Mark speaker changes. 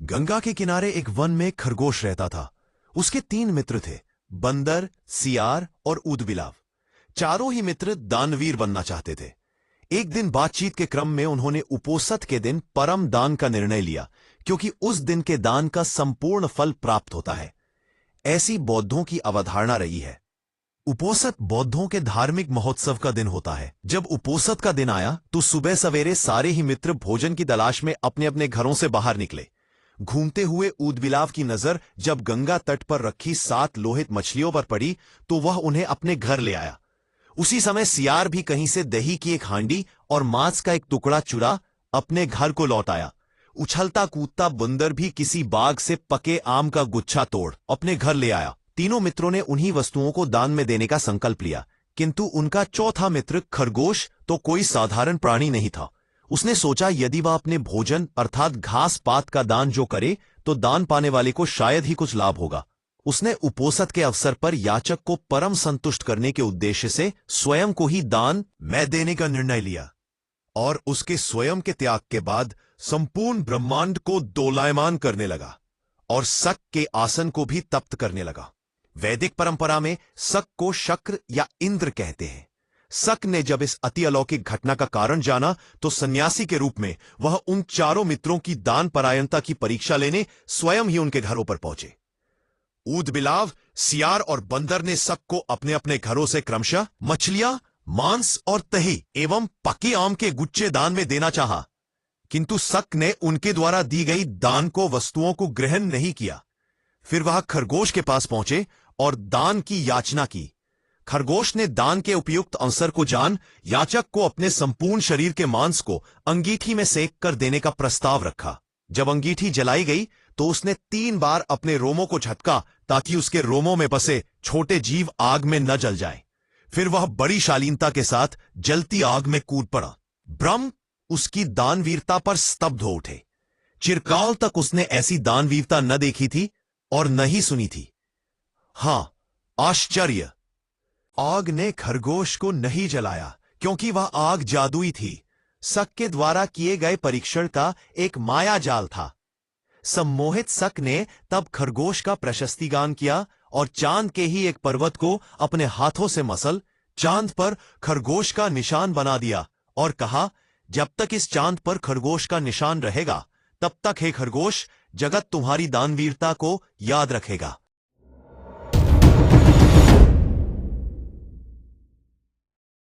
Speaker 1: गंगा के किनारे एक वन में एक खरगोश रहता था। उसके 3 मित्र थे, बंदर, सियार और ऊदबिलाव। चारों ही मित्र दानवीर बनना चाहते थे। एक दिन बातचीत के क्रम में उन्होंने उपोषित के दिन परम दान का निर्णय लिया, क्योंकि उस दिन के दान का संपूर्ण फल प्राप्त होता है। ऐसी बौद्धों की अवधारणा रही है। उपोषित बौद्धों के धार्मिक महोत्सव का दिन होता है। जब उपोषित का दिन आया तो सुबह सवेरे सारे ही मित्र भोजन की तलाश में अपने अपने घरों से बाहर निकले। घूमते हुए ऊदबिलाव की नजर जब गंगा तट पर रखी 7 लोहित मछलियों पर पड़ी तो वह उन्हें अपने घर ले आया। उसी समय सियार भी कहीं से दही की एक हांडी और मांस का एक टुकड़ा चुरा अपने घर को लौट आया। उछलता कूदता बंदर भी किसी बाग से पके आम का गुच्छा तोड़ अपने घर ले आया। तीनों मित्रों ने उन्हीं वस्तुओं को दान में देने का संकल्प लिया, किंतु उनका चौथा मित्र खरगोश तो कोई साधारण प्राणी नहीं था। उसने सोचा यदि वह अपने भोजन अर्थात घास पात का दान जो करे तो दान पाने वाले को शायद ही कुछ लाभ होगा। उसने उपोषित के अवसर पर याचक को परम संतुष्ट करने के उद्देश्य से स्वयं को ही दान में देने का निर्णय लिया, और उसके स्वयं के त्याग के बाद संपूर्ण ब्रह्मांड को दोलायमान करने लगा और शक के आसन को भी तप्त करने लगा। वैदिक परंपरा में शक को शक्र या इंद्र कहते हैं। शक ने जब इस अति अलौकिक घटना का कारण जाना तो सन्यासी के रूप में वह उन चारों मित्रों की दान परायणता की परीक्षा लेने स्वयं ही उनके घरों पर पहुंचे। ऊदबिलाव, सियार और बंदर ने शक को अपने अपने घरों से क्रमशः मछलियां, मांस और दही एवं पके आम के गुच्छे दान में देना चाहा, किंतु शक ने उनके द्वारा दी गई दान को वस्तुओं को ग्रहण नहीं किया। फिर वह खरगोश के पास पहुंचे और दान की याचना की। खरगोश ने दान के उपयुक्त अवसर को जान याचक को अपने संपूर्ण शरीर के मांस को अंगीठी में सेक कर देने का प्रस्ताव रखा। जब अंगीठी जलाई गई तो उसने 3 बार अपने रोमों को झटका ताकि उसके रोमों में बसे छोटे जीव आग में न जल जाएं। फिर वह बड़ी शालीनता के साथ जलती आग में कूद पड़ा। ब्रह्म उसकी दानवीरता पर स्तब्ध हो उठे। चिरकाल तक उसने ऐसी दानवीरता न देखी थी और न ही सुनी थी। हां, आश्चर्य! आग ने खरगोश को नहीं जलाया, क्योंकि वह आग जादुई थी। शक के द्वारा किए गए परीक्षण का एक माया जाल था। सम्मोहित शक ने तब खरगोश का प्रशस्तिगान किया और चांद के ही एक पर्वत को अपने हाथों से मसल चांद पर खरगोश का निशान बना दिया और कहा, जब तक इस चांद पर खरगोश का निशान रहेगा तब तक हे खरगोश, जगत तुम्हारी दानवीरता को याद रखेगा।